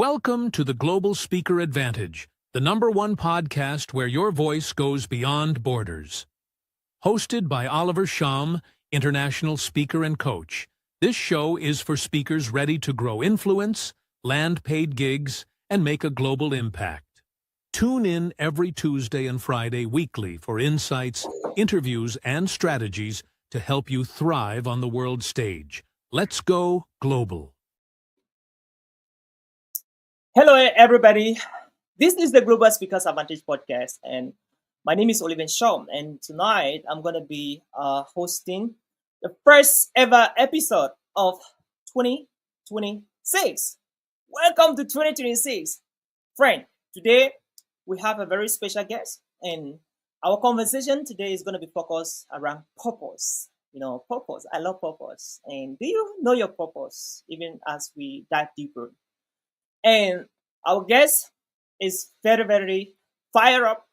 Welcome to the Global Speaker Advantage, the #1 podcast where your voice goes beyond borders. Hosted by Oliver Sham, international speaker and coach, this show is for speakers ready to grow influence, land paid gigs, and make a global impact. Tune in every Tuesday and Friday weekly for insights, interviews, and strategies to help you thrive on the world stage. Let's go global. Hello, everybody. This is the Global Speakers Advantage podcast, and my name is Oliver Sham. And tonight, I'm going to be hosting the first ever episode of 2026. Welcome to 2026, friend. Today, we have a very special guest, and our conversation today is going to be focused around purpose. Purpose. I love purpose. And do you know your purpose? Even as we dive deeper. And our guest is very, very fired up.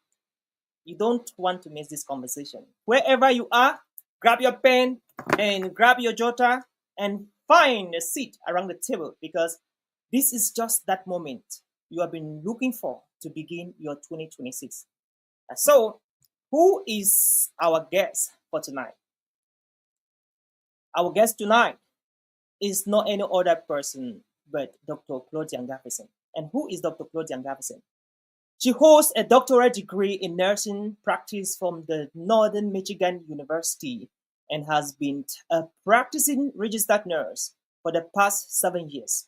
You don't want to miss this conversation. Wherever you are, grab your pen and grab your jotter and find a seat around the table, because this is just that moment you have been looking for to begin your 2026. So, who is our guest for tonight? Our guest tonight is not any other person but Dr. Claudia Ngafeeson. And who is Dr. Claudia Ngafeeson? She holds a doctorate degree in nursing practice from the Northern Michigan University and has been a practicing registered nurse for the past 7 years.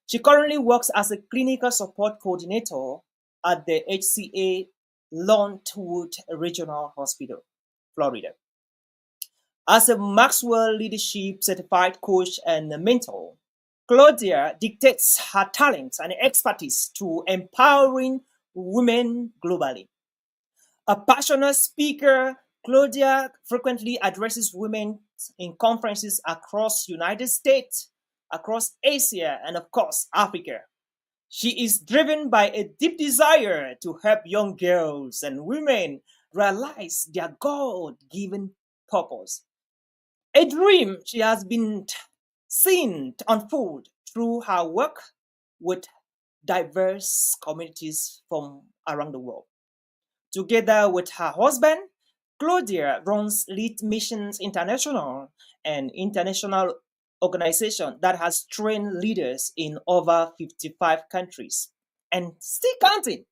She currently works as a clinical support coordinator at the HCA Longwood Regional Hospital, Florida. As a Maxwell Leadership Certified Coach and Mentor, Claudia dictates her talents and expertise to empowering women globally. A passionate speaker, Claudia frequently addresses women in conferences across the United States, across Asia, and of course, Africa. She is driven by a deep desire to help young girls and women realize their God-given purpose. A dream she has been seen to unfold through her work with diverse communities from around the world. Together with her husband, Claudia runs Lead Missions International, an international organization that has trained leaders in over 55 countries and still counting.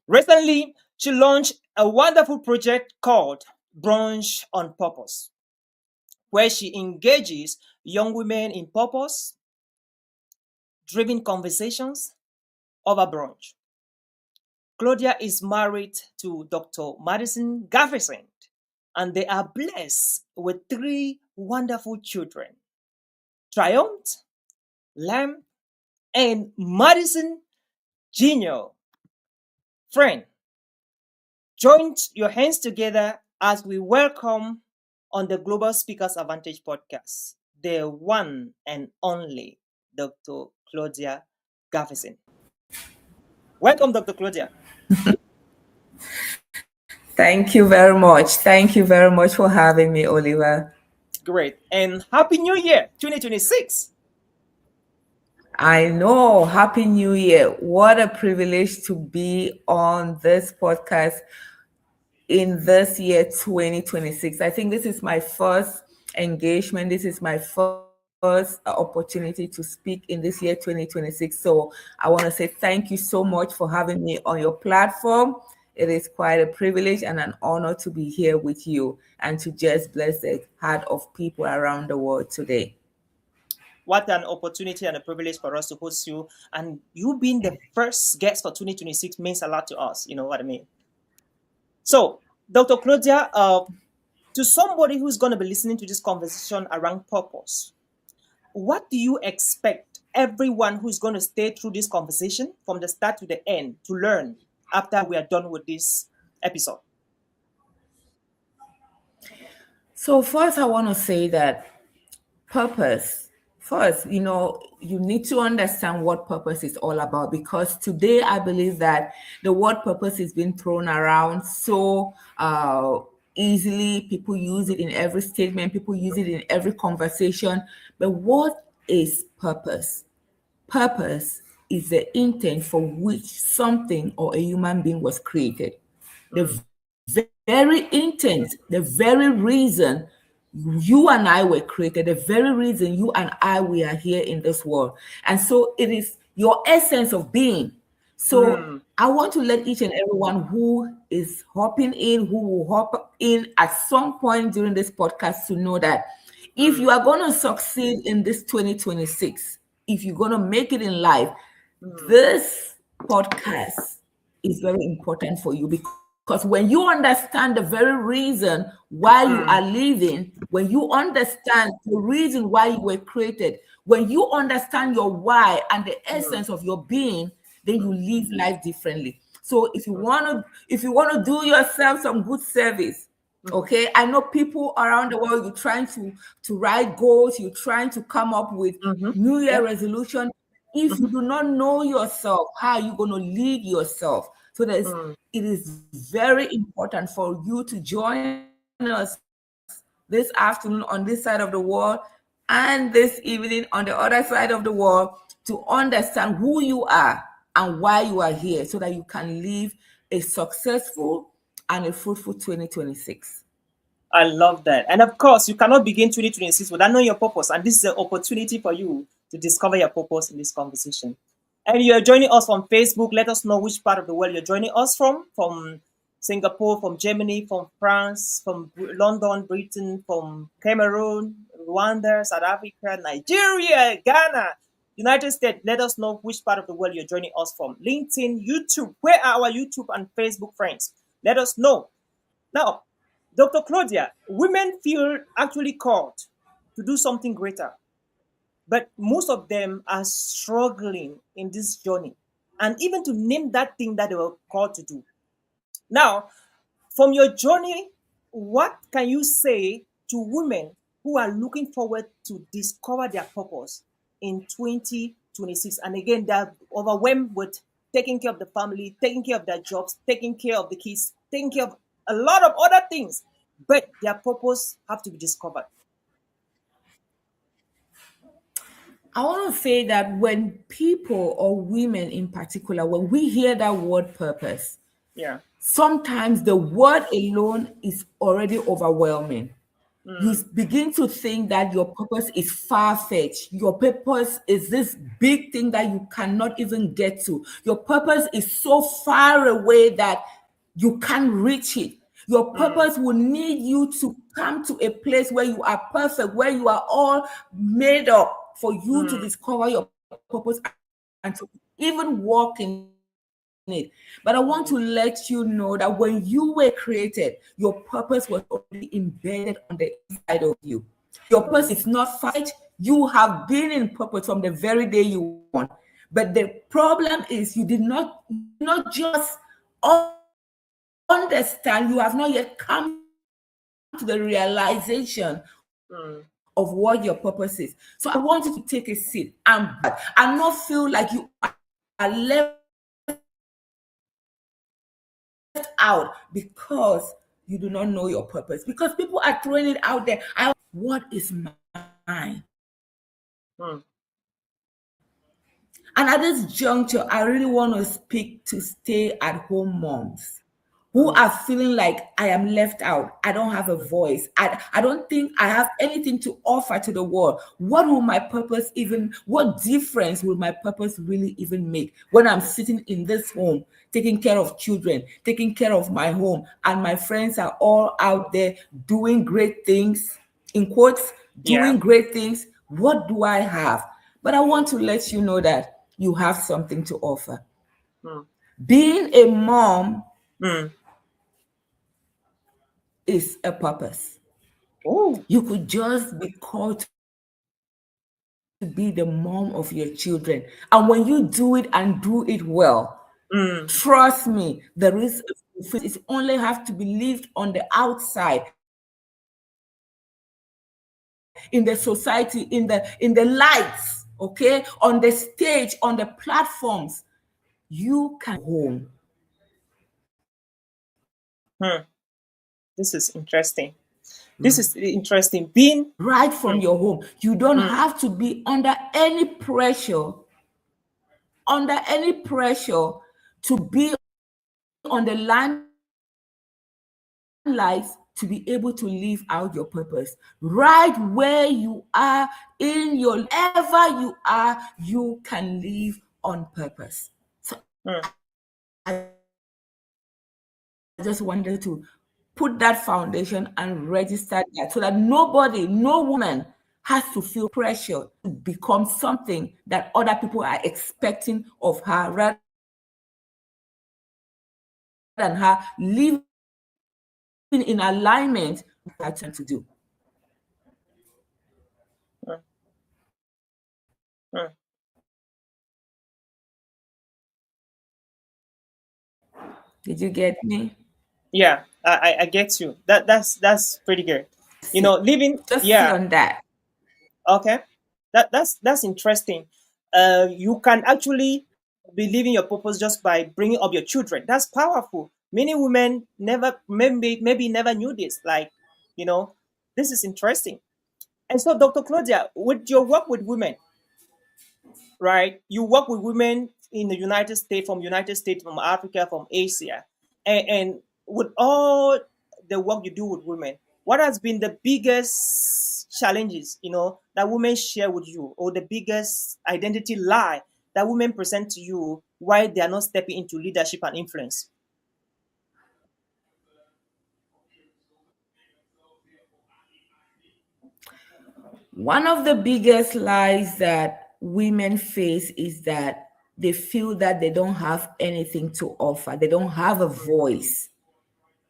Recently, she launched a wonderful project called Brunch on Purpose, where she engages young women in purpose-driven conversations over brunch. Claudia is married to Dr. Madison Ngafeeson, and they are blessed with 3 wonderful children: Triumph, Lamb, and Madison Jr. Friend, join your hands together as we welcome on the Global Speakers Advantage podcast the one and only Dr. Claudia Ngafeeson. Welcome, Dr. Claudia. Thank you very much. Thank you very much for having me, Oliver. Great. And Happy New Year, 2026. I know. Happy New Year. What a privilege to be on this podcast in this year, 2026. I think this is my first engagement. This is my first opportunity to speak in this year, 2026. So I want to say thank you so much for having me on your platform. It is quite a privilege and an honor to be here with you and to just bless the heart of people around the world today. What an opportunity and a privilege for us to host you. And you being the first guest for 2026 means a lot to us. You know what I mean? So, Dr. Claudia, to somebody who's going to be listening to this conversation around purpose, what do you expect everyone who's going to stay through this conversation from the start to the end to learn after we are done with this episode? So first, I want to say that purpose, first, you need to understand what purpose is all about, because today I believe that the word purpose is being thrown around so easily. People use it in every statement, people use it in every conversation. But what is purpose? Purpose is the intent for which something or a human being was created. The very intent, the very reason you and I were created, the very reason you and I we are here in this world. And so it is your essence of being. So I want to let each and everyone who is hopping in, who will hop in at some point during this podcast to know that if you are going to succeed in this 2026, if you're going to make it in life, this podcast is very important for you, because when you understand the very reason why you are living, when you understand the reason why you were created, when you understand your why and the essence of your being, then you live life differently. So if you want to do yourself some good service, okay, I know people around the world, you're trying to write goals, you're trying to come up with New Year resolution. If you do not know yourself, how are you going to lead yourself? So it is very important for you to join us this afternoon on this side of the world and this evening on the other side of the world to understand who you are and why you are here, so that you can live a successful and a fruitful 2026. I love that. And of course, you cannot begin 2026 without knowing your purpose. And this is an opportunity for you to discover your purpose in this conversation. And you're joining us from Facebook. Let us know which part of the world you're joining us from Singapore, from Germany, from France, from London, Britain, from Cameroon, Rwanda, South Africa, Nigeria, Ghana, United States. Let us know which part of the world you're joining us from. LinkedIn, YouTube. Where are our YouTube and Facebook friends? Let us know. Now, Dr. Claudia, women feel actually called to do something greater, but most of them are struggling in this journey, and even to name that thing that they were called to do. Now, from your journey, what can you say to women who are looking forward to discover their purpose in 2026? And again, they're overwhelmed with taking care of the family, taking care of their jobs, taking care of the kids, taking care of a lot of other things, but their purpose have to be discovered. I want to say that when people, or women in particular, when we hear that word purpose, Yeah. sometimes the word alone is already overwhelming. You begin to think that your purpose is far-fetched. Your purpose is this big thing that you cannot even get to. Your purpose is so far away that you can't reach it. Your purpose will need you to come to a place where you are perfect, where you are all made up for you to discover your purpose and to even walk in it. But I want to let you know that when you were created, your purpose was already embedded on the inside of you. Your purpose is not fight. You have been in purpose from the very day you were born. But the problem is you did not just understand, you have not yet come to the realization of what your purpose is. So I want you to take a seat and not feel like you are left out because you do not know your purpose. Because people are throwing it out there. What is mine? And at this juncture, I really want to speak to stay-at-home moms who are feeling like I am left out. I don't have a voice. I don't think I have anything to offer to the world. What difference will my purpose really even make when I'm sitting in this home, taking care of children, taking care of my home, and my friends are all out there doing great things, in quotes, doing great things. What do I have? But I want to let you know that you have something to offer. Being a mom is a purpose. You could just be called to be the mom of your children. And when you do it and do it well, trust me, there is it only have to be lived on the outside, in the society, in the lights, okay, on the stage, on the platforms. You can home. This is interesting. This is interesting. Being right from your home. You don't have to be under any pressure under any pressure to be on the limelight to be able to live out your purpose. Right where you are, in your ever you are, you can live on purpose. So I just wanted to put that foundation and register that so that nobody, no woman has to feel pressure to become something that other people are expecting of her, rather than her living in alignment with what her to do. Did you get me? Yeah, I get you. That's pretty good. Living. Just see Yeah. on that. Okay. That's interesting. You can actually be living your purpose just by bringing up your children. That's powerful. Many women never, maybe never knew this. Like, this is interesting. And so, Dr. Claudia, with your work with women, right? You work with women in the United States, from Africa, from Asia, and with all the work you do with women, what has been the biggest challenges that women share with you, or the biggest identity lie that women present to you why they are not stepping into leadership and influence? One of the biggest lies that women face is that they feel that they don't have anything to offer. They don't have a voice.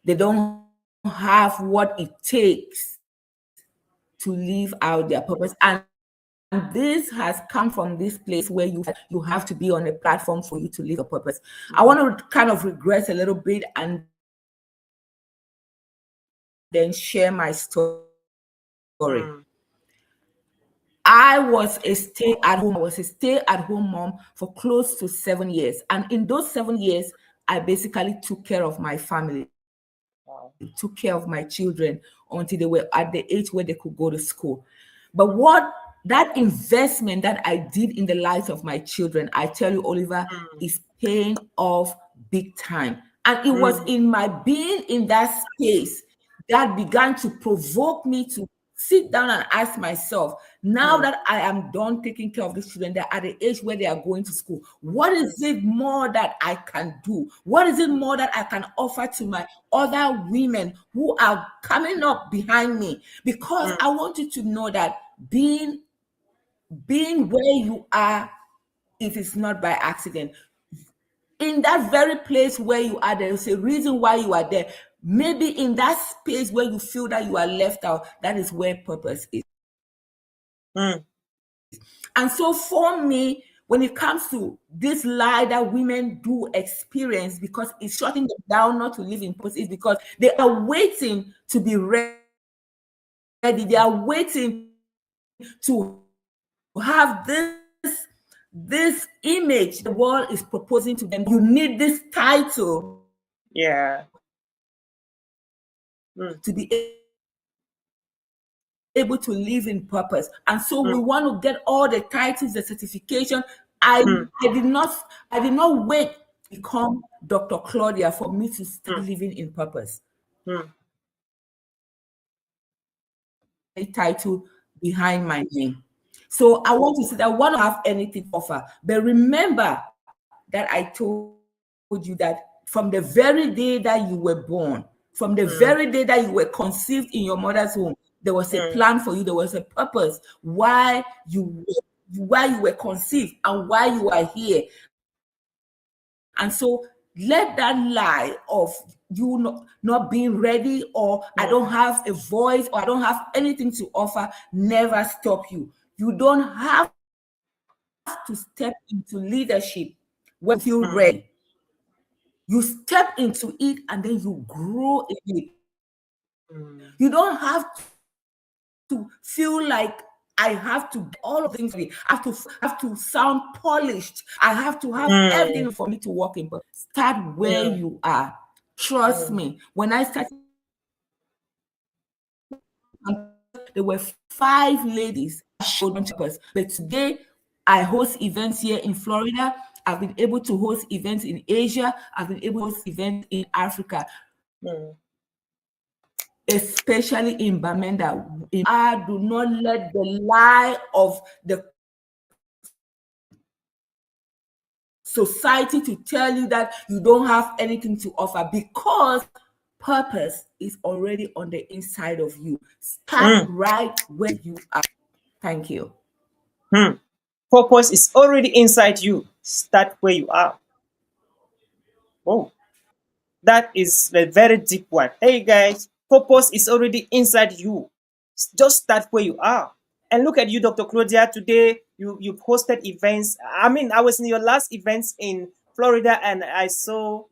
They don't have what it takes to live out their purpose. And this has come from this place where you have to be on a platform for you to live a purpose. I want to kind of regress a little bit and then share my story. I was a stay-at-home mom for close to 7 years. And in those 7 years, I basically took care of my family, took care of my children until they were at the age where they could go to school. But what that investment that I did in the lives of my children, I tell you, Oliver, is paying off big time. And it was in my being in that space that began to provoke me to sit down and ask myself, now that I am done taking care of the children, they're at the age where they are going to school, what is it more that I can do? What is it more that I can offer to my other women who are coming up behind me? Because I want you to know that being where you are, it is not by accident. In that very place where you are, there is a reason why you are there. Maybe in that space where you feel that you are left out, that is where purpose is. And so for me, when it comes to this lie that women do experience, because it's shutting them down not to live in purpose, is because they are waiting to be ready. They are waiting to have this image the world is proposing to them. You need this title, Yeah. to be able to live in purpose. And so we want to get all the titles, the certification. I did not wait to become Dr. Claudia for me to start living in purpose. A title behind my name. So I want to say that I want to have anything to offer. But remember that I told you that from the very day that you were born, from the very day that you were conceived in your mother's womb, there was a plan for you. There was a purpose why you were conceived and why you are here. And so let that lie of you not being ready, or I don't have a voice, or I don't have anything to offer, never stop you. You don't have to step into leadership when you feel ready. You step into it and then you grow in it. You don't have to feel like I have to get all of things. I have to sound polished. I have to have everything for me to walk in. But start where you are. Trust me. When I started, there were 5 ladies showed purpose. But today, I host events here in Florida. I've been able to host events in Asia. I've been able to host events in Africa, especially in Bamenda. I do not let the lie of the society to tell you that you don't have anything to offer, because purpose is already on the inside of you. Start right where you are. Thank you. Purpose is already inside you. Start where you are. Oh, that is a very deep one. Hey guys, purpose is already inside you. Just start where you are. And look at you, Dr. Claudia. Today, you've hosted events. I mean, I was in your last events in Florida, and I saw,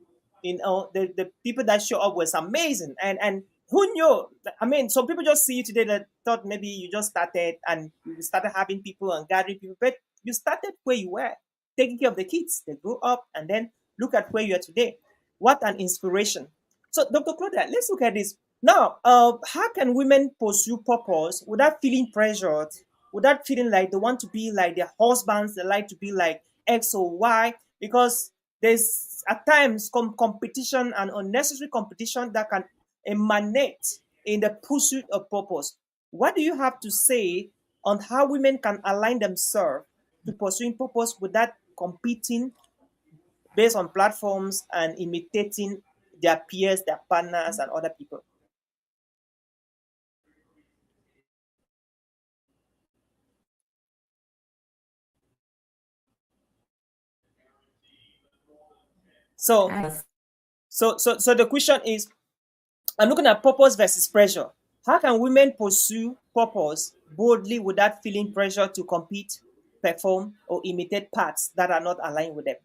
the people that show up was amazing. And who knew? I mean, some people just see you today that thought maybe you just started and you started having people and gathering people, but you started where you were, taking care of the kids. They grew up, and then look at where you are today. What an inspiration! So, Dr. Claudia, let's look at this. Now, how can women pursue purpose without feeling pressured, without feeling like they want to be like their husbands, they like to be like X or Y? Because there's at times competition and unnecessary competition that can emanate in the pursuit of purpose. What do you have to say on how women can align themselves to pursuing purpose without competing based on platforms and imitating their peers, their partners, and other people? So, so the question is, I'm looking at purpose versus pressure. How can women pursue purpose boldly without feeling pressure to compete, perform, or imitate paths that are not aligned with them?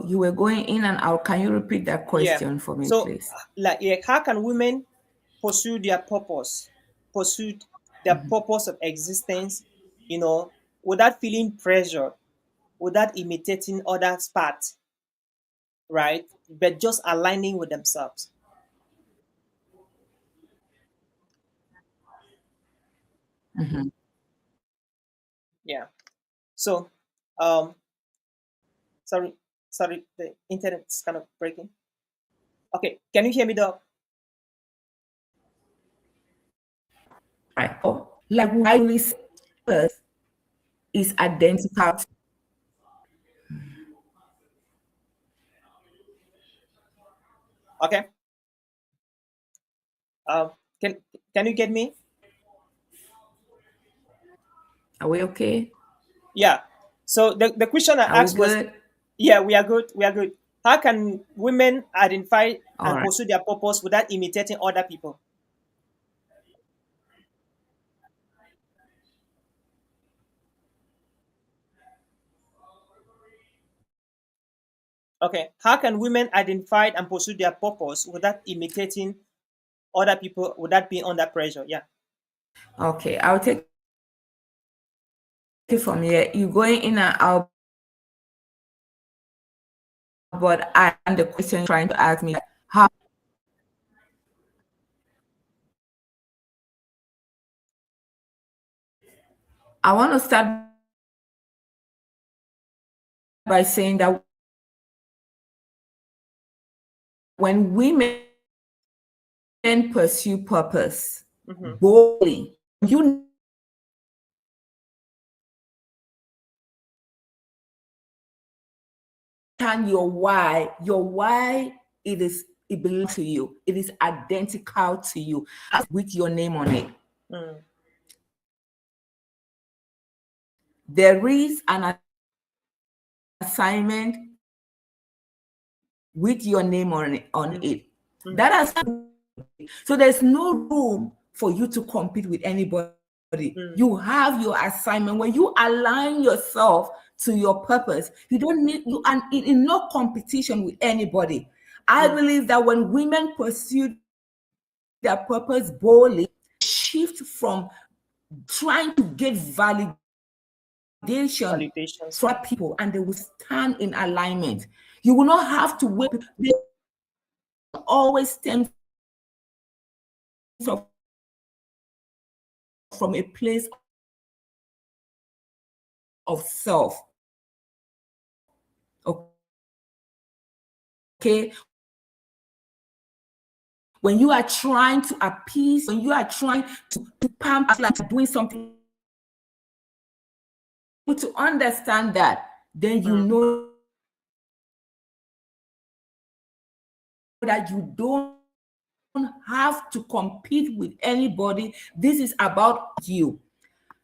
You were going in and out. Can you repeat that question for me, So, please? how can women pursue their purpose, pursue their purpose of existence, without feeling pressure, without imitating others' paths, right? But just aligning with themselves. Yeah. So, um, sorry, the internet's kind of breaking. Okay, can you hear me, Doc? Right. Oh, like why purpose is identical. Okay. Um, can can you get me? Are we okay? Yeah. So the question I Are we asked was, good? yeah, we are good. We are good. How can women identify All and right. pursue their purpose without imitating other people? Okay. How can women identify and pursue their purpose without imitating other people, without being under pressure? Yeah. Okay. I'll take it from here. You going in and out, but I and the question trying to ask me how I want to start by saying that when women pursue purpose boldly, you understand your why it belongs to you. It is identical to you with your name on it. There is an assignment with your name on it. That is so there's no room for you to compete with anybody. You have your assignment. When you align yourself to your purpose, you don't need you and in no competition with anybody. I believe that when women pursue their purpose boldly, shift from trying to get validation Validations. from people, and they will stand in alignment. You will not have to wait. always stems from a place of self. Okay? When you are trying to appease, when you are trying to pamper, like doing something, to understand that, then you know that you don't have to compete with anybody. This is about you.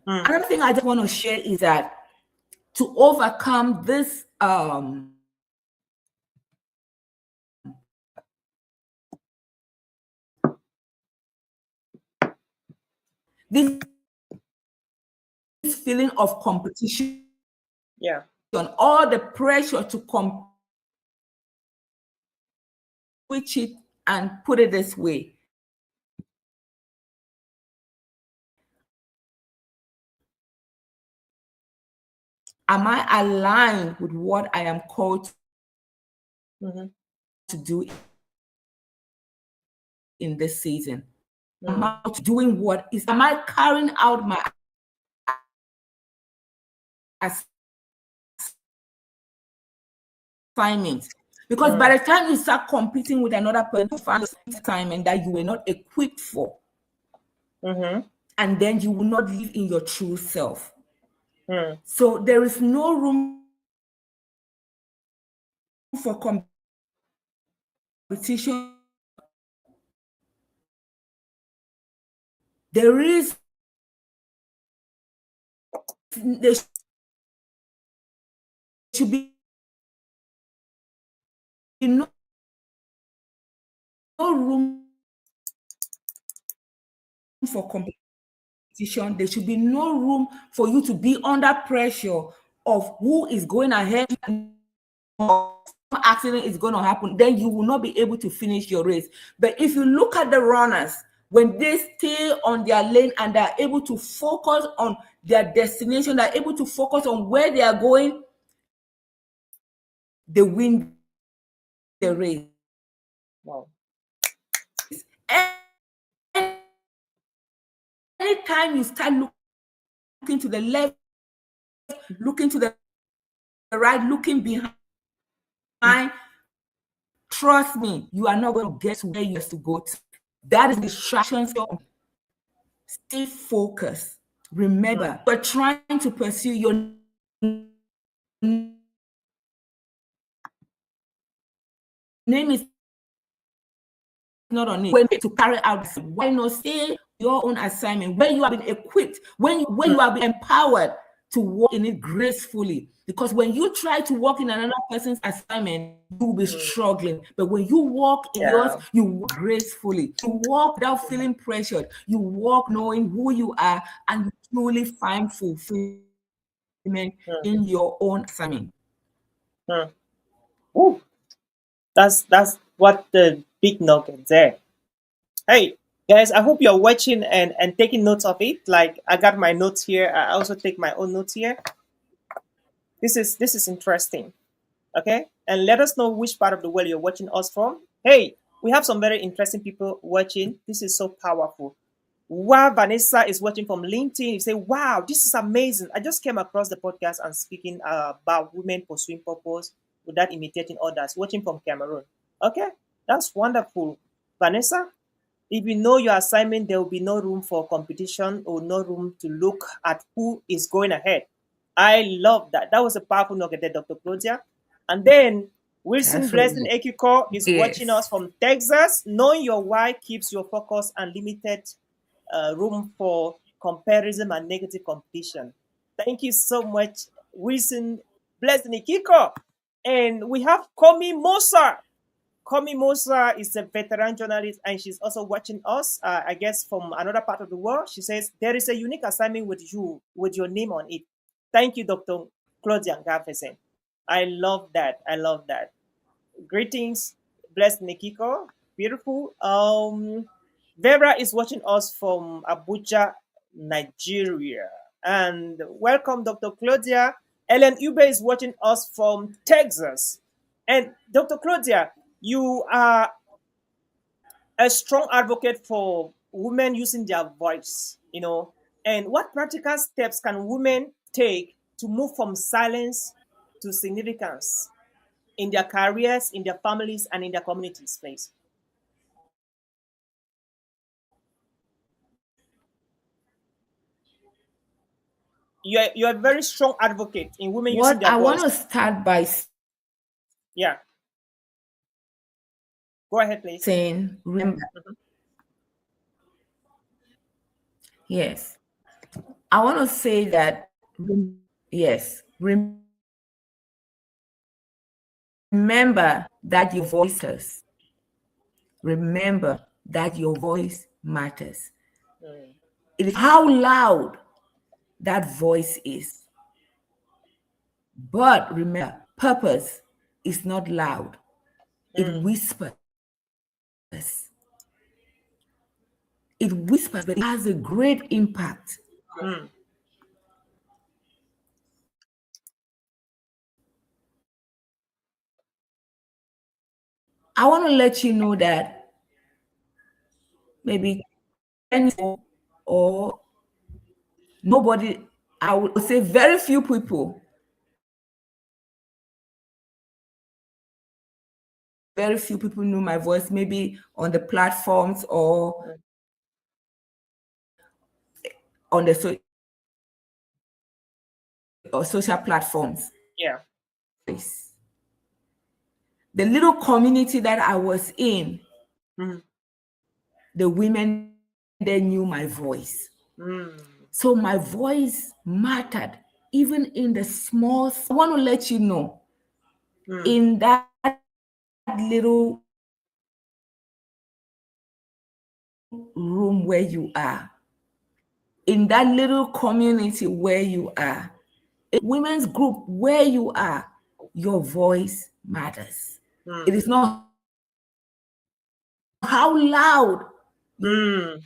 Another thing I just want to share is that to overcome this this feeling of competition, Yeah. all the pressure to switch it and put it this way. Am I aligned with what I am called to do in this season? Am I doing what is, am I carrying out my assignment? Because by the time you start competing with another person, you find assignment that you were not equipped for. And then you will not live in your true self. So there is no room for competition. There should be no room for competition. There should be no room for you to be under pressure of who is going ahead or accident is going to happen. Then you will not be able to finish your race. But if you look at the runners, when they stay on their lane and they're able to focus on their destination, they're able to focus on where they are going, they win the race. Wow. Anytime you start looking to the left, looking to the right, looking behind, trust me, you are not going to get to where you have to go to. That is distractions. Stay focused. Remember, you're trying to pursue your name is not on it. When to carry out, why not stay your own assignment where you have been equipped, when you have been empowered to work in it gracefully? Because when you try to work in another person's assignment, you will be struggling. But when you walk in yours, you walk gracefully. You walk without feeling pressured. You walk knowing who you are, and you truly find fulfillment in your own assignment. Ooh. That's what the big nugget there. Hey guys, I hope you're watching and taking notes of it. Like I got my notes here. I also take my own notes here. This is interesting. Okay, and let us know which part of the world you're watching us from. Hey, we have some very interesting people watching. This is so powerful. Wow, Vanessa is watching from LinkedIn. You say, wow, this is amazing. I just came across the podcast and speaking about women pursuing purpose without imitating others, watching from Cameroon. Okay, that's wonderful. Vanessa, if you know your assignment, there will be no room for competition or no room to look at who is going ahead. I love that. That was a powerful nugget there, Dr. Claudia. And then Wilson Blessing Absolutely. Ekiko is watching us Yes. from Texas. Knowing your why keeps your focus and limited room for comparison and negative competition. Thank you so much, Wilson Blessing Ekiko. And we have Komi Mosa. Komi Mosa is a veteran journalist and she's also watching us, I guess, from another part of the world. She says, there is a unique assignment with you, with your name on it. Thank you, Dr. Claudia Ngafeeson. I love that. I love that. Greetings, blessed Nikiko. Beautiful. Vera is watching us from Abuja, Nigeria. And welcome, Dr. Claudia. Ellen Ube is watching us from Texas. And Dr. Claudia, you are a strong advocate for women using their voice, and what practical steps can women take to move from silence to significance in their careers, in their families, and in their communities, please? You're a very strong advocate in women using What their I want voice. to start by Yeah. Go ahead, please. saying, remember, Mhm. yes, I want to say that, yes, remember that your voice matters. Remember that your voice matters. Mm, It is how loud that voice is. But remember, purpose is not loud, it mm, whispers. It whispers, but it has a great impact. mm, I want to let you know that maybe 10 or nobody, I would say very few people, very few people knew my voice, maybe on the platforms or mm. on the or social platforms. Yeah. The little community that I was in, Mm, the women there knew my voice. mm, So my voice mattered, even in the small. I want to let you know, mm, in that little room where you are, in that little community where you are, a women's group where you are, your voice matters. mm, It is not how loud mm,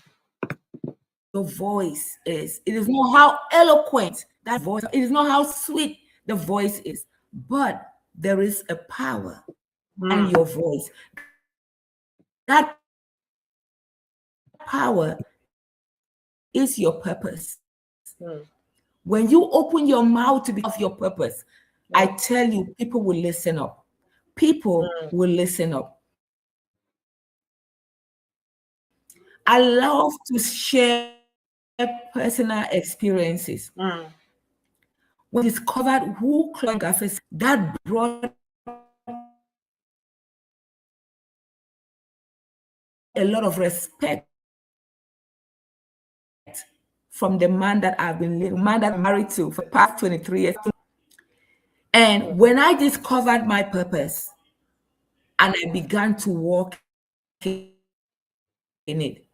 your voice is. It is not how eloquent that voice. It is not how sweet the voice is. But there is a power in mm, your voice. That power is your purpose. mm, When you open your mouth to be of your purpose, I mm, tell you, people will listen up. People mm, will listen up. I love to share personal experiences. mm, When I discovered who Claudia Ngafeeson, that brought a lot of respect from the man that man that I'm married to for the past 23 years. And when I discovered my purpose and I began to walk in it,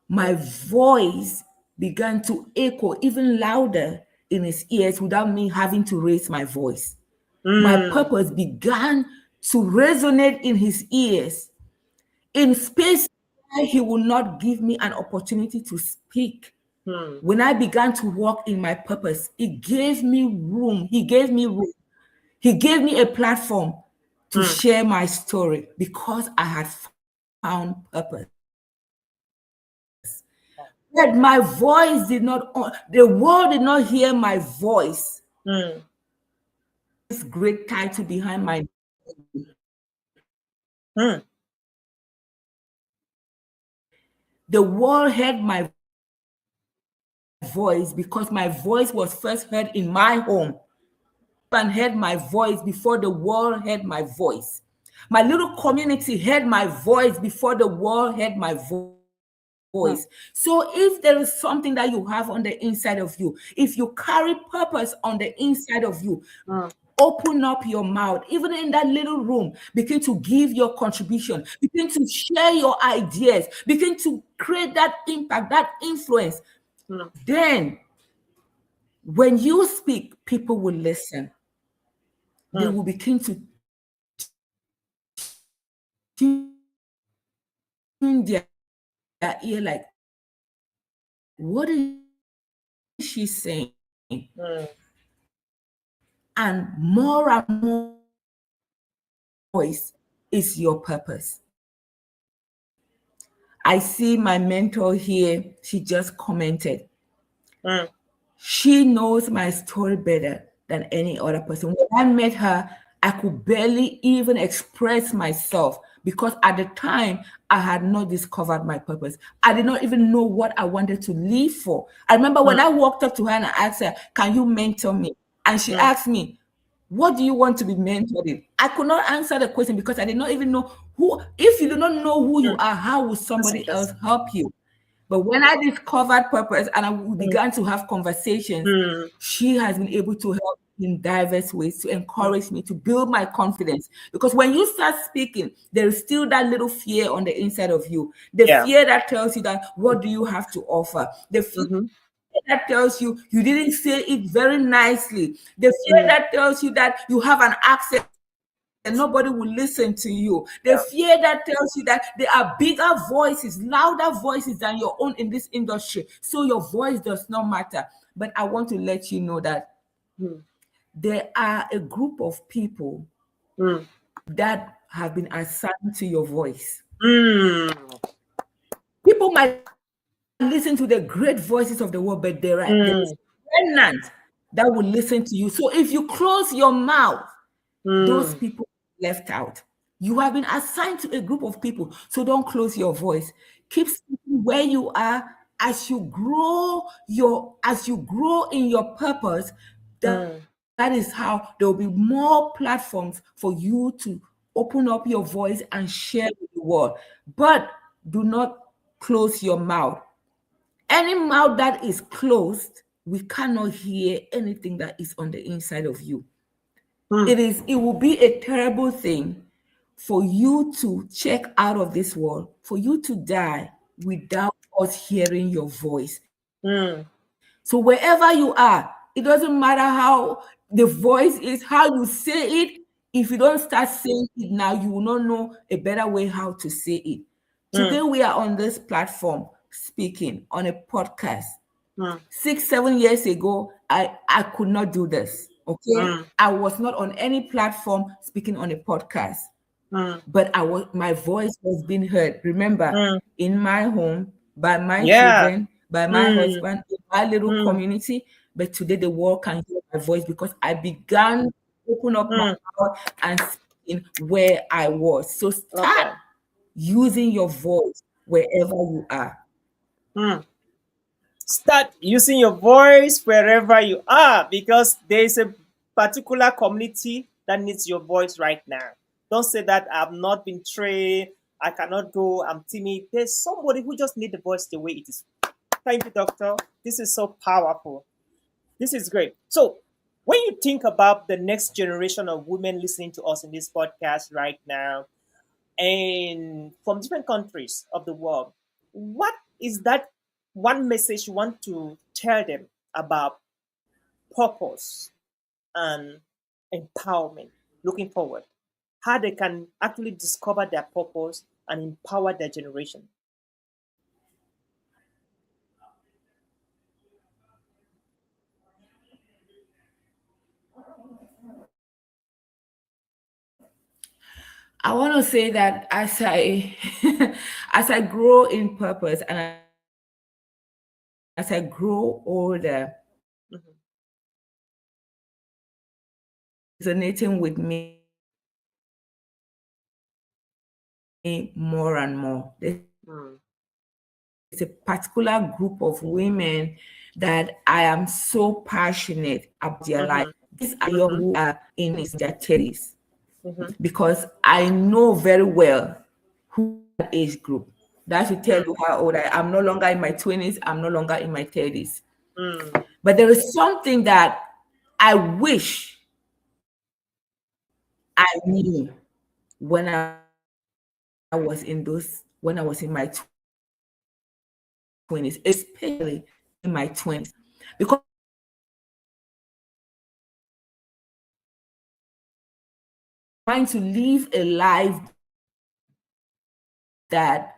my voice began to echo even louder in his ears without me having to raise my voice. My mm, purpose began to resonate in his ears in space where he will not give me an opportunity to speak. mm, When I began to walk in my purpose, it gave me room. He gave me room. He gave me a platform to mm, share my story because I had found purpose. That my voice did not, the world did not hear my voice. mm, This great title behind my, mm, the world heard my voice because my voice was first heard in my home and heard my voice before the world heard my voice. My little community heard my voice before the world heard my mm, voice. So if there is something that you have on the inside of you, if you carry purpose on the inside of you, mm, open up your mouth, even in that little room, begin to give your contribution, begin to share your ideas, begin to create that impact, that influence. mm, Then when you speak, people will listen. They mm, will begin to tune their ear like, what is she saying? mm, And more voice is your purpose. I see my mentor here. She just commented. Mm. She knows my story better than any other person. When I met her, I could barely even express myself because at the time I had not discovered my purpose. I did not even know what I wanted to live for. I remember when I walked up to her and I asked her, "Can you mentor me?" And she asked me, "What do you want to be mentored in?" I could not answer the question because I did not even know who. If you do not know who you are, how will That's somebody else interesting. help you? But when I discovered purpose and we Mm. began to have conversations, Mm. she has been able to help in diverse ways to Mm. encourage me to build my confidence. Because when you start speaking, there is still that little fear on the inside of you. The Yeah. fear that tells you that what do you have to offer? The fear Mm-hmm. that tells you you didn't say it very nicely. The fear Mm. that tells you that you have an accent and nobody will listen to you. The Yeah. fear that tells you that there are bigger voices, louder voices than your own in this industry. So your voice does not matter. But I want to let you know that Mm. there are a group of people Mm. that have been assigned to your voice. Mm. People might listen to the great voices of the world, but there is Mm. remnant that will listen to you. So if you close your mouth, those Mm. people left out. You have been assigned to a group of people, so don't close your voice. Keep speaking where you are as you grow in your purpose. That Mm. is how there will be more platforms for you to open up your voice and share with the world. But do not close your mouth. Any mouth that is closed, we cannot hear anything that is on the inside of you. Mm. It will be a terrible thing for you to check out of this world, for you to die without us hearing your voice. Mm. So wherever you are, it doesn't matter how the voice is, how you say it. If you don't start saying it now, you will not know a better way how to say it. Today Mm. we are on this platform speaking on a podcast. Mm. 6 7 years ago, I could not do this. Okay, Mm. I was not on any platform speaking on a podcast, Mm. but my voice was being heard. Remember, Mm. in my home, by my Yeah. children, by my Mm. husband, in my little Mm. community. But today the world can hear my voice because I began to open up my Mm. mouth and speaking where I was. So start Okay. using your voice wherever you are. Mm. Start using your voice wherever you are because there is a particular community that needs your voice right now. Don't say that I've not been trained, I cannot go, I'm timid. There's somebody who just needs the voice the way it is. Thank you, doctor. This is so powerful. This is great. So, when you think about the next generation of women listening to us in this podcast right now, and from different countries of the world, what is that one message you want to tell them about purpose and empowerment looking forward? How they can actually discover their purpose and empower their generation? I want to say that as I grow in purpose and as I grow older, Mhm. resonating with me more and more. There's a particular group of Mm. women that I am so passionate about their life. These are young women who are Mhm. in their 20s Mhm. and in their 30s Mhm. because I know very well who is in that age group. That should tell you how old I am. I'm no longer in my 20s, I'm no longer in my 30s. Mm. But there is something that I wish I knew when I was in my 20s, especially in my 20s. Because trying to live a life that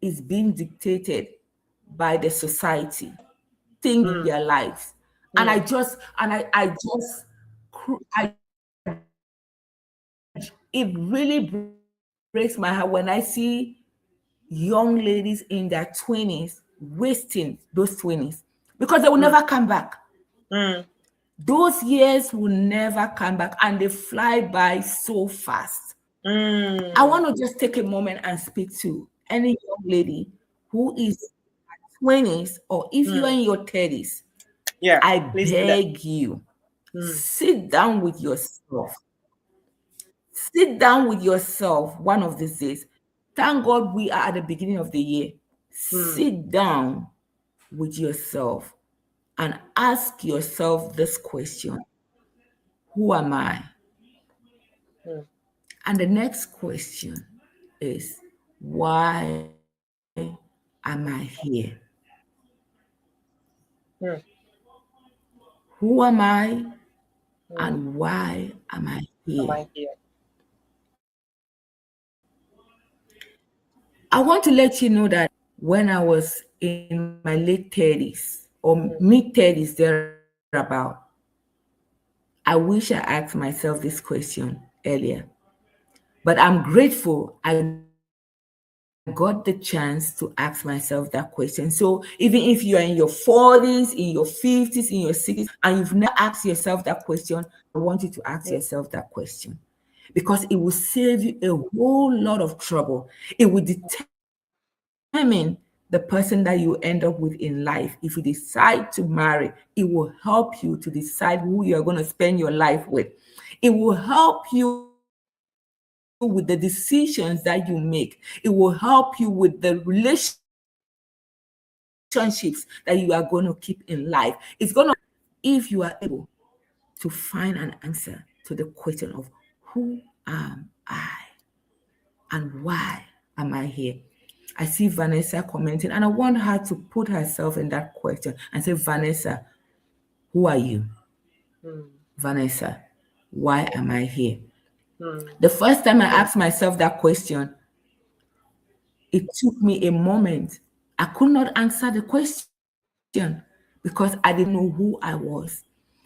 is being dictated by the society, thing in Mm. their lives. And I Mm. just, and I just, it really breaks my heart when I see young ladies in their 20s wasting those 20s because they will never come back. Those years will never come back and they fly by so fast. I want to just take a moment and speak to any young lady who is 20s, or if you are in your 30s, Yeah, I please do that. beg you, sit down with yourself. Sit down with yourself one of these days. Thank God we are at the beginning of the year. Sit down with yourself and ask yourself this question: who am I? And the next question is, why am I here? Who am I and why am I Am here? I here? I want to let you know that when I was in my late 30s or mid 30s, thereabout, I wish I asked myself this question earlier. But I'm grateful I got the chance to ask myself that question. So even if you are in your 40s, in your 50s, in your 60s, and you've never asked yourself that question, I want you to ask yourself that question because it will save you a whole lot of trouble. It will determine the person that you end up with in life. If you decide to marry, it will help you to decide who you're going to spend your life with. It will help you with the decisions that you make. It will help you with the relationships that you are going to keep in life. It's going to, if you are able to find an answer to the question of who am I and why am I here. I see Vanessa commenting, and I want her to put herself in that question and say, Vanessa, who are you? Vanessa, why am I here? The first time I asked myself that question, it took me a moment. I could not answer the question because I didn't know who I was.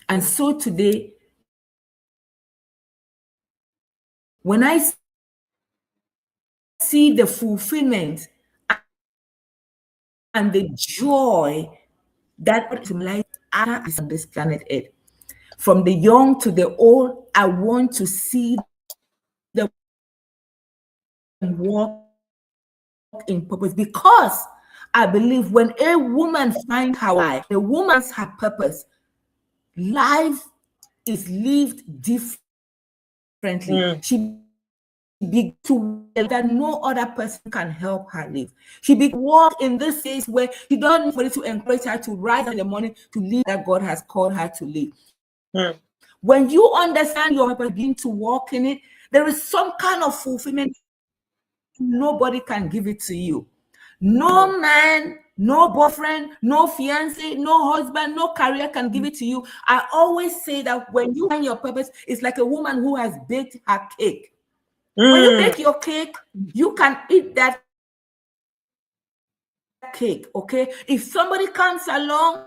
And so today, when I see the fulfillment and the joy that God is going to my life after I see on this planet Earth, from the young to the old, I want to see them walk in purpose because I believe when a woman finds her why, the woman finds her purpose, life is lived differently. She begins to walk in a way that no other person can help her live. She begins to walk in this space where she doesn't need somebody to encourage her to rise up in the morning to live the life that God has called her to live. When you understand your purpose, begin to walk in it, there is some kind of fulfillment nobody can give it to you. No man, no boyfriend, no fiance, no husband, no career can give it to you. I always say that when you find your purpose, it's like a woman who has baked her cake. When you bake your cake, you can eat that cake, okay? If somebody comes along,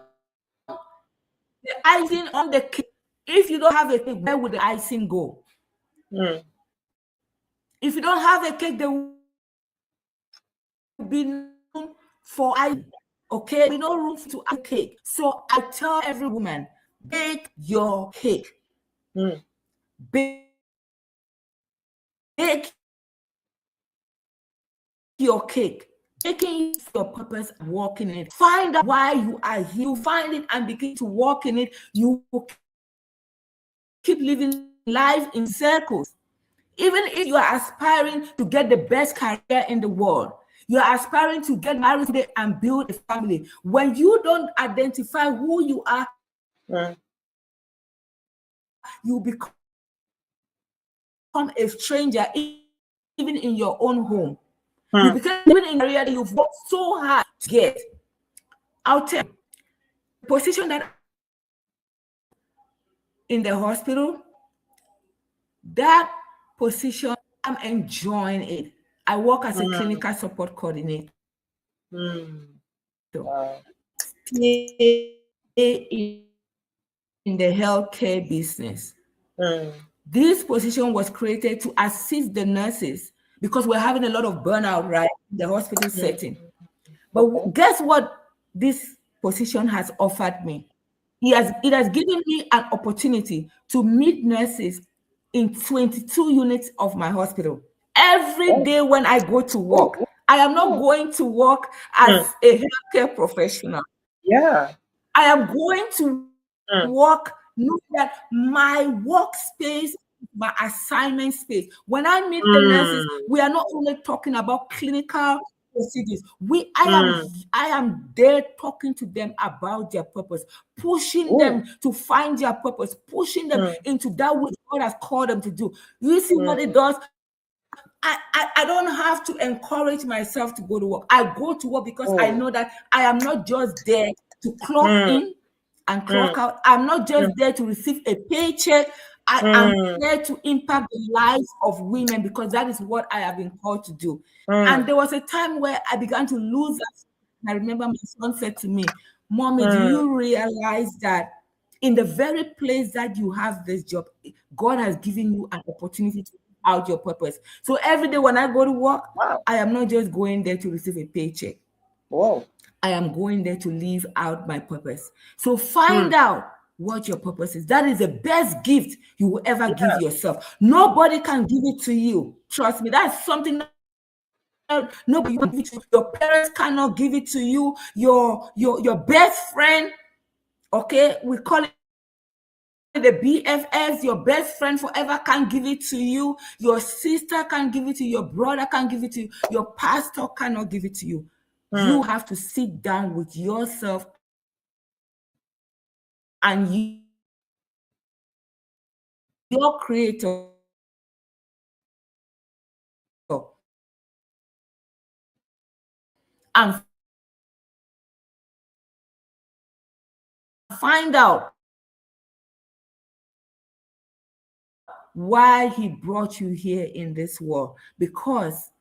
the icing on the cake, if you don't have a cake, where would the icing go? If you don't have a cake, there will be no room for icing. Okay, there will be no room for you to add cake. So I tell every woman, bake your cake. Bake your cake. Making your purpose and walking in it. Find out why you are here. You find it and begin to walk in it. You will keep living life in circles. Even if you are aspiring to get the best career in the world, you are aspiring to get married today and build a family. When you don't identify who you are, you become a stranger, even in your own home. You become a stranger even in your own home. You become a stranger even in the career that you've worked so hard to get. I'll tell you, the position that I'm in the hospital, that position, I'm enjoying it. I work as a clinical support coordinator. Stay in the healthcare business. This position was created to assist the nurses because we're having a lot of burnout, right, in the hospital setting. But Okay. guess what this position has offered me? It has given me an opportunity to meet nurses in 22 units of my hospital. Every Oh. day when I go to work, I am not Oh. going to work as Mm. a healthcare professional. Yeah. I am going to Mm. work, know that my workspace, my assignment space. When I meet the nurses, Mm. we are not only talking about clinical procedures. I am Mm. I am there talking to them about their purpose, pushing Oh. them to find their purpose, pushing them Mm. into that which God has called them to do. You see what it Mm. does? I don't have to encourage myself to go to work. I go to work because I Oh. know that I am not just there to clock Mm. in and Mm. clock out. I'm not just Mm. there to receive a paycheck. I am Mm. there to impact the lives of women because that is what I have been called to do. And Mm. there was a time where I began to lose that. I remember my son said to me, Mommy, do Mm. you realize that in the very place that you have this job, God has given you an opportunity to live out your purpose. So every day when I go to work, Wow. I am not just going there to receive a paycheck. Whoa. I am going there to live out my purpose. So find Mm. out what your purpose is. That is the best gift you will ever give Yeah. yourself. Nobody can give it to you. Trust me, that's something that nobody can give it to you. Your parents cannot give it to you. Your best friend, okay, we call it the BFFs, your best friend forever can't give it to you. Your sister can't give it to you. Your brother can't give it to you. Your pastor cannot give it to you. You Mm. have to sit down with yourself and your creator and find out why he brought you here in this world, because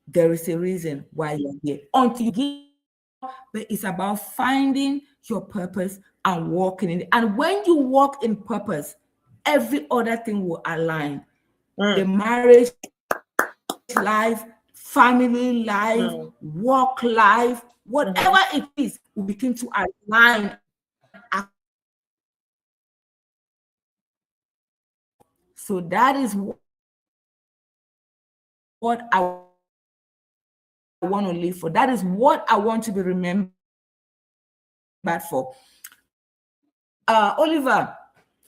there is a reason why you're here. Until you give, but it's about finding your purpose and walking in it. And when you walk in purpose, every other thing will align. The Mm. marriage life, family life, Mm. work life, Mhm. whatever it is, will begin to align. So that is what I want to live for. That is what I want to be remembered for. Oliver,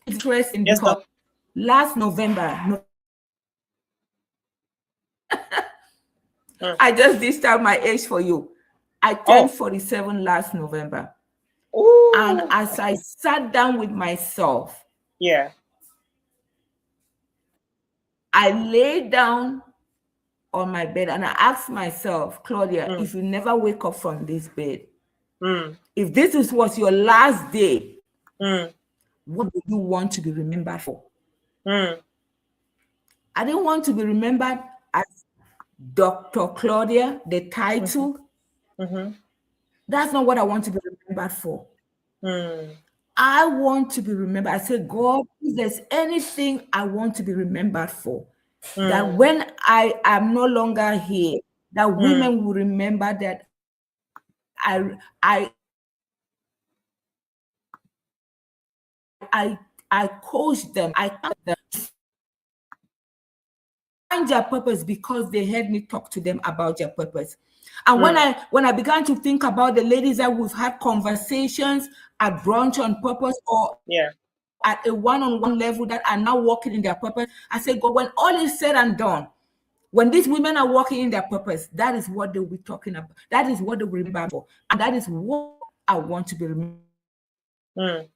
it's interesting Yes, because doc. last November, Mm. I just dished out my age for you. I turned Oh. 47 last November. And Ooh. as I sat down with myself, Yeah. I lay down on my bed and I asked myself, Claudia, Mm. if you never wake up from this bed, Mm. if was your last day, Mm. what do you want to be remembered for? Mm. I didn't want to be remembered as Dr. Claudia, the Mhm. title. Mhm. That's not what I want to be remembered for. Mm. I want to be remembered. I said, God, if there's anything I want to be remembered for, that Mm. when I am no longer here, that Mm. women will remember that I I I coached them, I taught them to find their purpose because they heard me talk to them about their purpose. And when Mm. I began to think about the ladies that we've had conversations at brunch on purpose or Yeah. at a one-on-one level that are now walking in their purpose, I said, God, when all is said and done, when these women are walking in their purpose, that is what they'll be talking about. That is what they will remember for. And that is what I want to be Mm.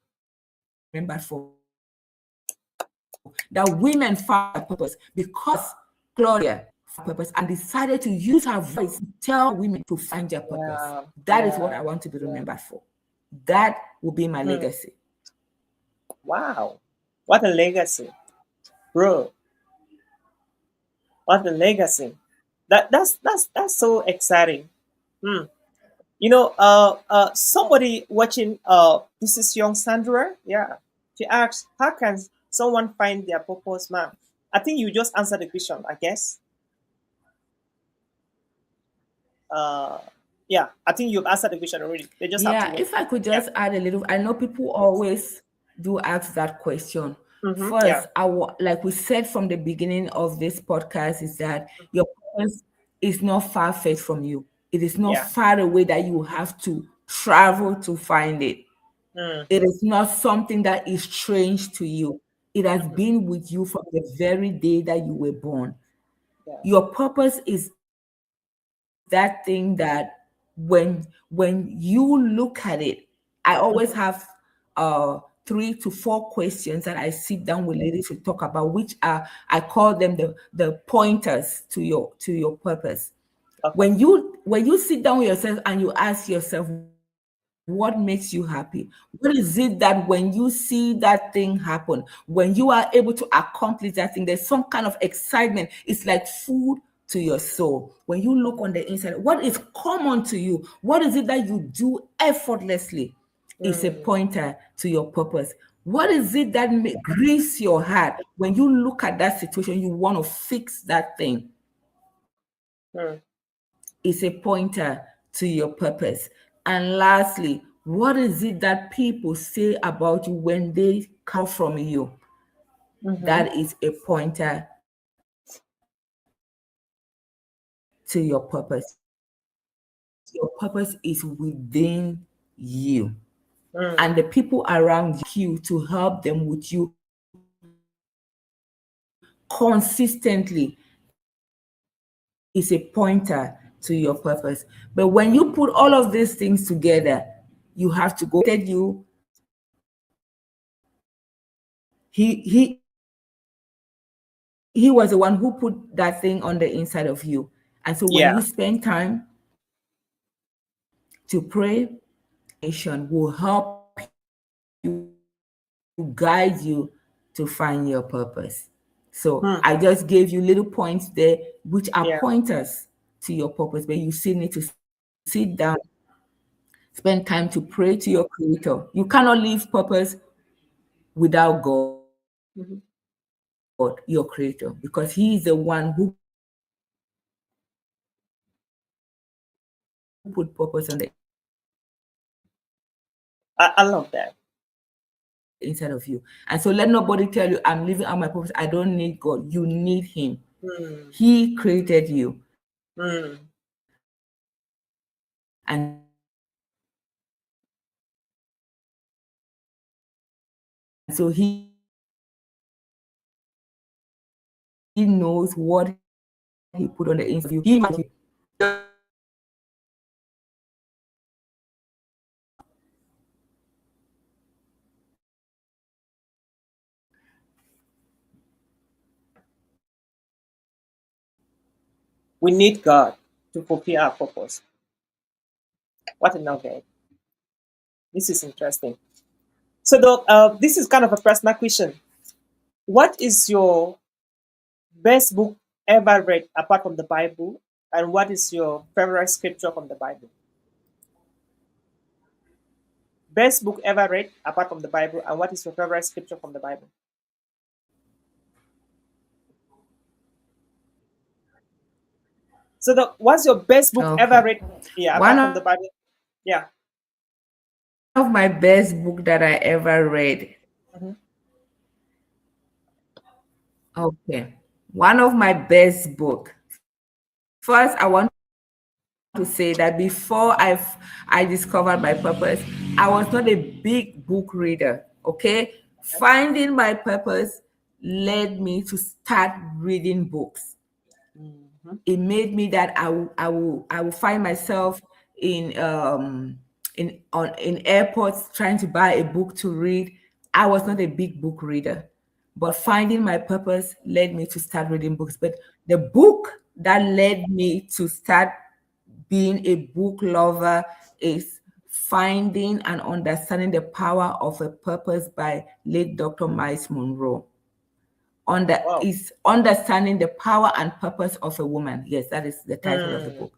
remembered for. That women found their purpose because Claudia found purpose and decided to use her voice to tell women to find their purpose. Yeah. That is what Yeah. I want to be Yeah. remembered for. That will be my Mm. legacy. Wow. What a legacy, bro. What a legacy. That's so exciting. Mm. Somebody watching. This is young Sandra. Yeah. She asks, how can someone find their purpose, ma'am? I think you just answered the question, I guess. Uh, yeah, I think you've answered the question already. They just have to Yeah, wait. if I could Yeah. just add a little, I know people always do ask that question. Yeah. First, like we said from the beginning of this podcast, is that your purpose is not far fetched from you. It is not Yeah. far away that you have to travel to find it. Mm, It is not something that is strange to you. It has mhm, been with you from the very day that you were born. yeah. Your purpose is that thing that when you look at it, I always have uh 3 to 4 questions that I sit down with ladies to talk about, which are, I call them the pointers to your purpose. Okay. When you sit down with yourself and you ask yourself what makes you happy, what is it that when you see that thing happen, when you are able to accomplish that thing, there's some kind of excitement. It's like food to your soul. When you look on the inside, what is common to you? What is it that you do effortlessly? Is a Mm, pointer to your purpose. What is it that grieves your heart? When you look at that situation, you want to fix that thing. mm, Is a pointer to your purpose. And lastly, what is it that people say about you when they come from you? mhm, That is a pointer to your purpose. Your purpose is within you. And the people around you, mm, you like you to help them with you consistently, is a pointer to your purpose. But when you put all of these things together, you have to go. You, he was the one who put that thing on the inside of you. And so when yeah. you spend time to pray, nation will help you, guide you to find your purpose. So I just gave you little points there, which are pointers Yeah. to your purpose, but you still need to sit down, spend time to pray to your creator. You cannot live purpose without God, your creator, because He is the one who put purpose on the inside of you. And so when you spend time to pray to your creator, you cannot live purpose without God. I love that. Inside of you. And so let nobody tell you, I'm living out my purpose. I don't need God. You need Him. Mm, He created you. mm. And so He knows what He put on the inside of you. He might you. We need God to fulfill our purpose. What a novel. This is interesting. So, Doc, this is kind of a personal question. What is your best book ever read apart from the Bible? And what is your favorite scripture from the Bible? Best book ever read apart from the Bible, and what is your favorite scripture from the Bible? So, Doc, what's your best book ever Okay. read? Yeah, apart One from of the Bible. Yeah. my best book that I ever read. Mhm. Okay. One of my best book. First, I want to say that before I discovered my purpose, I was not a big book reader. Okay. Finding my purpose led me to start reading books. It Mhm. made me that I will find myself in airports trying to buy a book to read. I was not a big book reader, but Okay. finding my purpose led me to start reading books. But the book that led me to start being a book lover is Finding and Understanding the Power of a Purpose by late Dr. Miles Monroe. Wow. Is Understanding the Power and Purpose of a Woman. Yes, that is the title of the Hmm. book.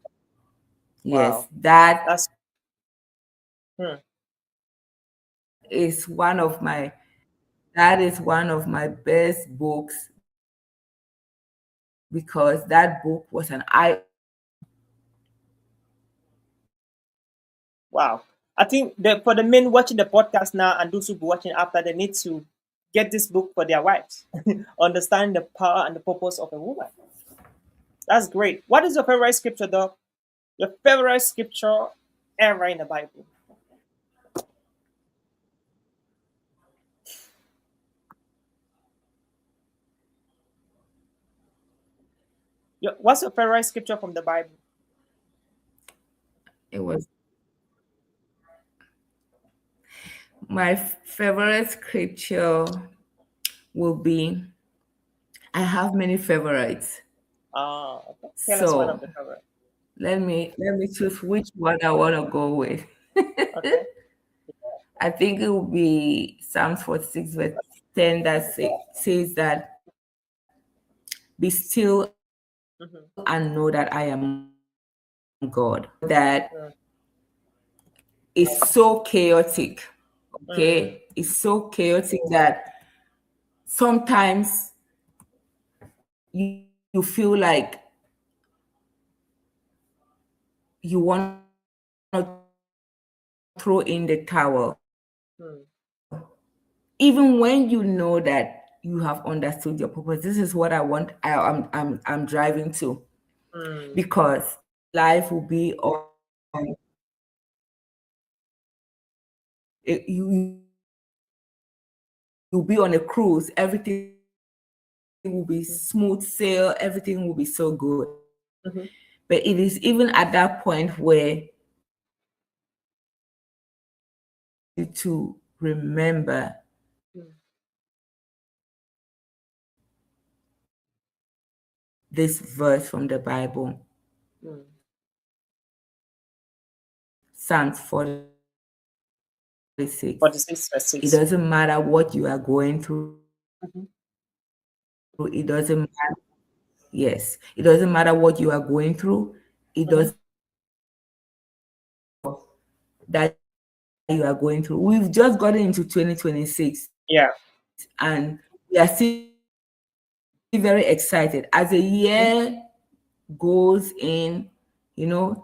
Yes, Wow. That's hmm. is one of my that is one of my best books because that book was an eye. Wow. I think for the men watching the podcast now and those who be watching after, they need to get this book for their wives. Understand the power and the purpose of a woman. That's great. What is your favorite scripture, Doc? Your favorite scripture ever in the Bible? What's your favorite scripture from the Bible? It was my favorite scripture will be, I have many favorites. Okay. Tell us one of So the favorite. let me choose which one I want to go with. Okay. I think it will be Psalms 46 verse 10 that says that be still Mm-hmm. and know that I am God. That is so chaotic. Mm. Okay. It's so chaotic that sometimes you feel like you want to throw in the towel. Mm. Even when you know that you have understood your purpose. This is what I want. I'm driving to, Mm. because life will be on you'll be on a cruise. Everything will be smooth sail. Everything will be so good. Mm-hmm. But it is even at that point where you to remember Mm. this verse from the Bible, Mm. Psalms 46. 46 verse It 6. doesn't matter what you are going through. Mm-hmm. It doesn't matter. Yes, it doesn't matter what you are going through. It Mm-hmm. doesn't that you are going through. We've just gotten into 2026, Yeah. and we are still very excited. As the Mm-hmm. year goes in,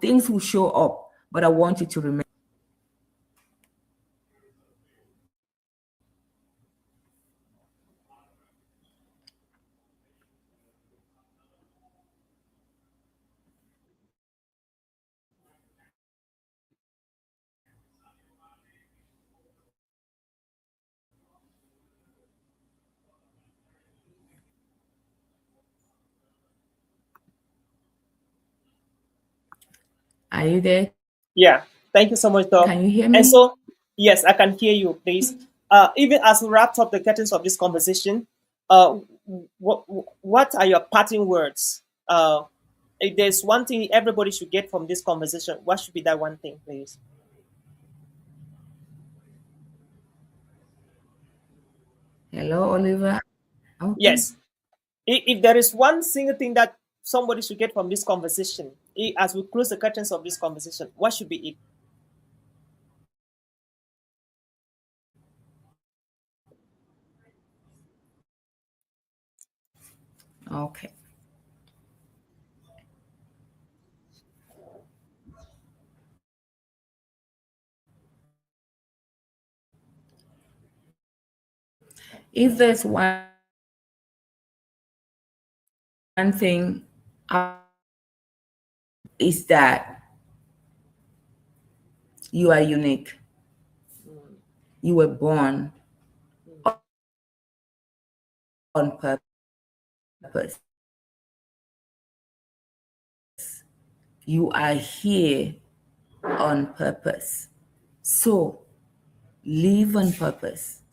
things will show up. But I want you to remember. Are you there? Yeah. Thank you so much, Doc. Can you hear And me? so, yes, I can hear you, please. Even as we wrap up the curtains of this conversation, uh, what are your parting words? If there's one thing everybody should get from this conversation, what should be that one thing, please? Hello, Oliver. Okay. Yes. If there is one single thing that somebody should get from this conversation, as we close the curtains of this conversation, what should be it? Okay. If there's one thing, is that you are unique. Mm. You were born Mm. on purpose. You are here on purpose. So live on purpose,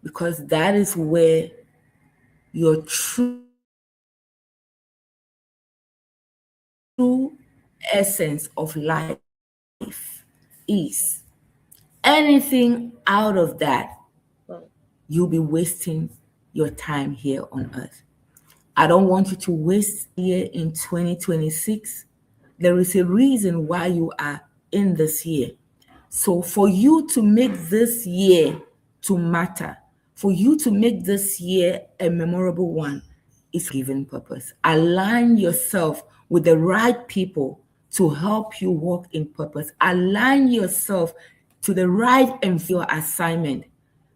because that is where your true essence of life is. Anything out of that, Mm. you'll be wasting your time here on earth. I don't want you to waste here in 2026. There is a reason why you are in this year. So for you to make this year to matter, for you to make this year a memorable one, is given purpose. Align yourself with the right people to help you walk in purpose. Align yourself to the right and your assignment,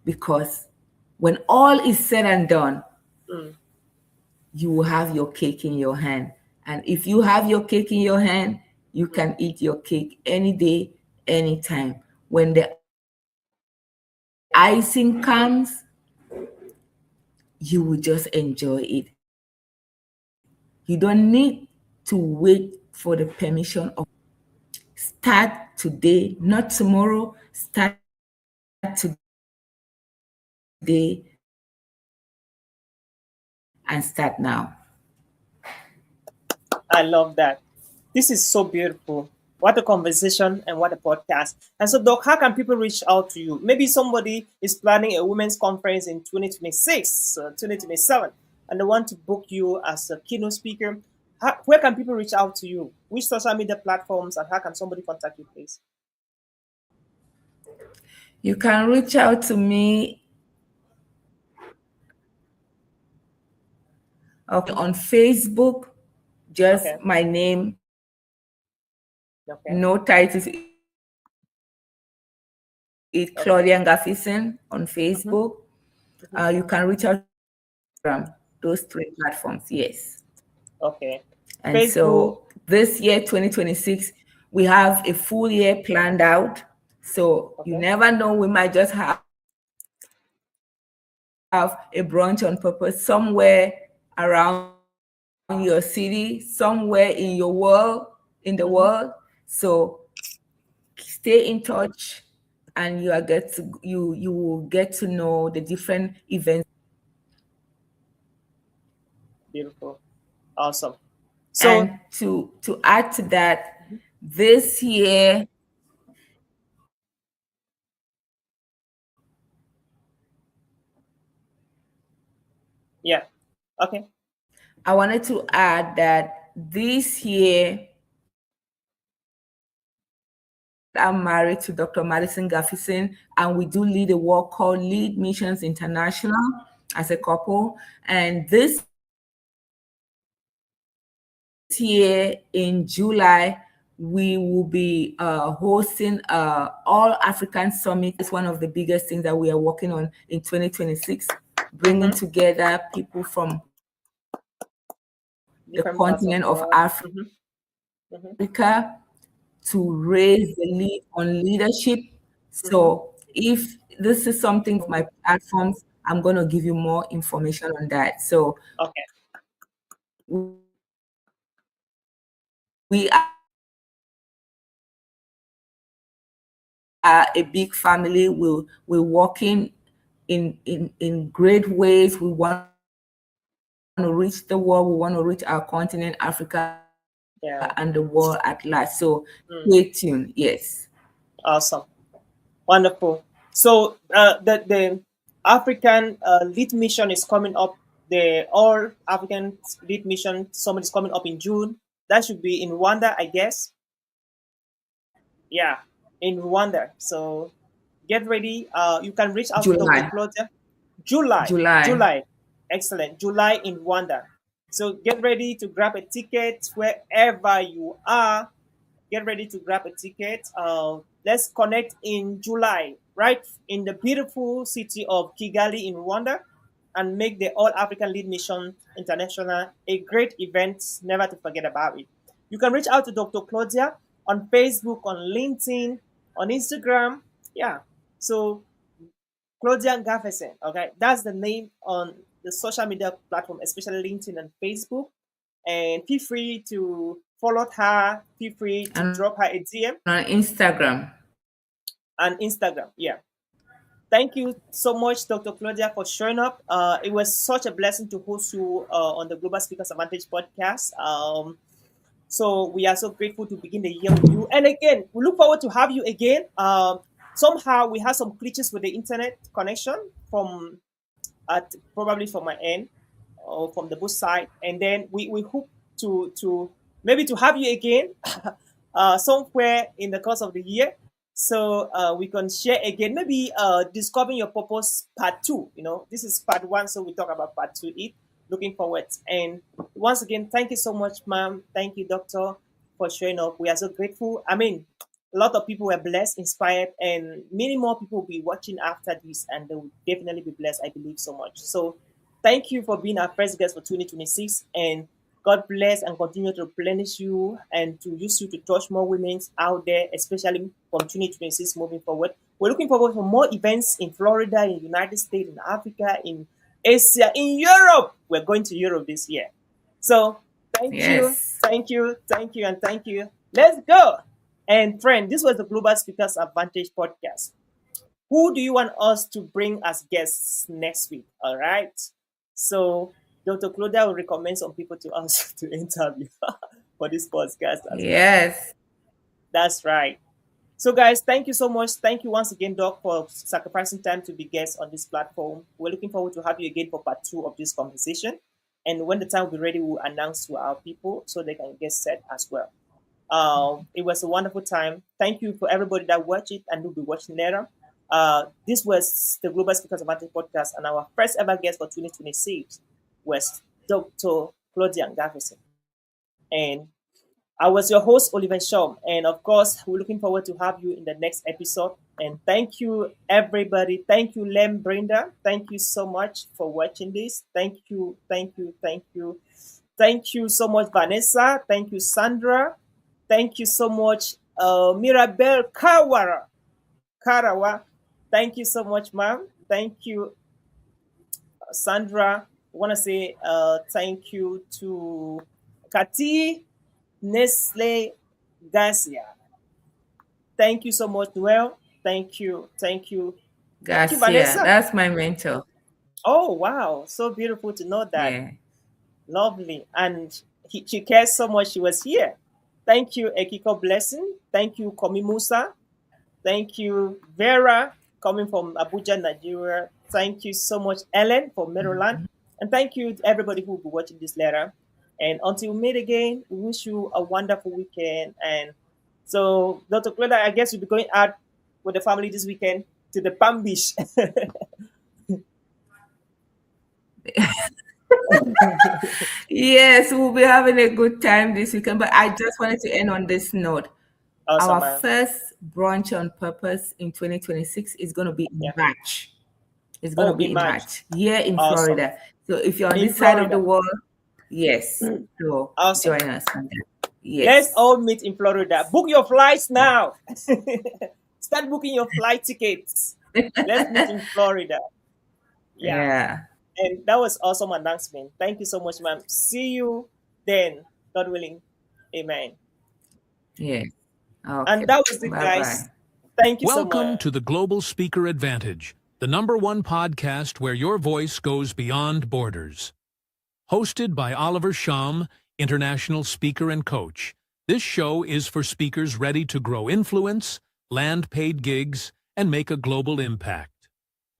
because when all is said and done, Mm. you will have your cake in your hand. And if you have your cake in your hand, you can eat your cake any day, anytime. When the icing comes, you will just enjoy it. You don't need to wait for the permission of. Start today, not tomorrow. Start today and start now. I love that. This is so beautiful. What a conversation and what a podcast. And so, Doc, how can people reach out to you? Maybe somebody is planning a women's conference in 2026, 2027, and they want to book you as a keynote speaker. Where can people reach out to you? Which social media platforms, and how can somebody contact you, please? You can reach out to me on Facebook, just Okay. my name, Okay. no titles. It's Okay. Claudia Ngafeeson on Mhm. Facebook. You can reach out from those three platforms, yes. Okay. And Facebook. so this year, 2026, we have a full year planned out. So you Okay. never know, we might just have a brunch on purpose somewhere around your city, somewhere in your world, in the Mhm. world. So stay in touch, and you will get to know the different events. Beautiful. Awesome. So, And to add to that, mhm. this year Yeah. Okay. I wanted to add that this year I'm married to Dr. Madison Gaffison, and we do lead a work called Lead Missions International as a couple. And this year in July, we will be hosting All African Summit. It's one of the biggest things that we are working on in 2026, bringing Mhm. together people from the Different parts of continent the of world. Africa Mhm. Mhm. to raise the lead on leadership. Mhm. So if this is something of my platforms, I'm going to give you more information on that. So Okay. we are a big family. We're working in great ways. We want to reach the world. We want to reach our continent, Africa, Yeah. and the world at large. So Mm. stay tuned. Yes. Awesome. Wonderful. So the African lead mission is coming up. The All African lead mission summit is coming up in June. That should be in Rwanda, I guess. Yeah, in Rwanda. So get ready. You can reach out to Dr. July. Claudia. July. July. July. Excellent. July in Rwanda. So get ready to grab a ticket wherever you are. Get ready to grab a ticket. Let's connect in July, right in the beautiful city of Kigali in Rwanda, and make the All African Lead Mission International a great event, never to forget about it. You can reach out to Dr. Claudia on Facebook, on LinkedIn, on Instagram. Yeah. So Claudia Ngafeeson, okay, that's the name on the social media platform, especially LinkedIn and Facebook. And feel free to follow her. Feel free to And drop her a DM on Instagram. and Instagram. Yeah. Thank you so much, Dr. Claudia, for showing up. It was such a blessing to host you on the Global Speakers Advantage podcast. So we are so grateful to begin the year with you. And again, we look forward to have you again. Somehow we had some glitches with the internet connection from at probably from my end or from the both side, and then we hope to maybe to have you again somewhere in the course of the year, so we can share again, maybe discovering your purpose part two. This is part one, so we talk about part two. Looking forward. And once again, thank you so much, ma'am. Thank you, doctor, for showing up. We are so grateful. I mean, a lot of people were blessed, inspired, and many more people will be watching after this, and they will definitely be blessed. I believe so much. So, thank you for being our first guest for 2026, and God bless and continue to replenish you and to use you to touch more women out there, especially from 2026 moving forward. We're looking forward for more events in Florida, in the United States, in Africa, in Asia, in Europe. We're going to Europe this year. So thank you, Yes. thank you, thank you, and thank you. Let's go. And friend, this was the Global Speakers Advantage podcast. Who do you want us to bring as guests next week? All right. So Dr. Claudia will recommend some people to us to interview for this podcast as well. Yes. That's right. So, guys, thank you so much. Thank you once again, Doc, for sacrificing time to be guests on this platform. We're looking forward to have you again for part 2 of this conversation. And when the time will be ready, we'll announce to our people so they can get set as well. It was a wonderful time. Thank you for everybody that watched it and will be watching later. This was the Global Speakers Advantage podcast, and our first ever guest for 2026 was Dr. Claudia Ngafeeson. And I was your host, Oliver Shom. And of course, we're looking forward to have you in the next episode. And thank you, everybody. Thank you, Lem Brenda. Thank you so much for watching this. Thank you, thank you, thank you. Thank you so much, Vanessa. Thank you, Sandra. Thank you so much, Mirabel Karawa. Thank you so much, ma'am. Thank you, Sandra. I want to say thank you to Kati Nestle Garcia. Thank you so much, Noel. Thank you. Thank you. Thank you, Garcia. Vanessa. That's my mentor. Oh, wow. So beautiful to know that. Yeah. Lovely. And she cares so much she was here. Thank you, Ekiko Blessing. Thank you, Komi Musa. Thank you, Vera, coming from Abuja, Nigeria. Thank you so much, Ellen, from Maryland. And thank you to everybody who will be watching this later. And until we meet again, we wish you a wonderful weekend. And so, Dr. Claudia, I guess you'll be going out with the family this weekend to the Palm Beach. Yes, we'll be having a good time this weekend. But I just wanted to end on this note. Awesome, Our man. first brunch on purpose in 2026 is going to be in Yeah. March. It's going to be in in March. March, here in Awesome. Florida. So if you're on In this side of Florida. the world, yes, so Awesome. join us. Yes. Let's all meet in Florida. Book your flights now. Start booking your flight tickets. Let's meet in Florida. Yeah. And that was awesome announcement. Thank you so much, ma'am. See you then, God willing. Amen. Yeah. Okay. And that was it, Bye-bye. guys. Thank you so Welcome much. to the Global Speaker Advantage, the #1 podcast where your voice goes beyond borders. Hosted by Oliver Shom, international speaker and coach. This show is for speakers ready to grow influence, land paid gigs, and make a global impact.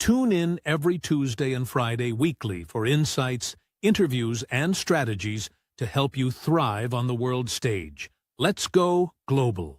Tune in every Tuesday and Friday weekly for insights, interviews, and strategies to help you thrive on the world stage. Let's go global.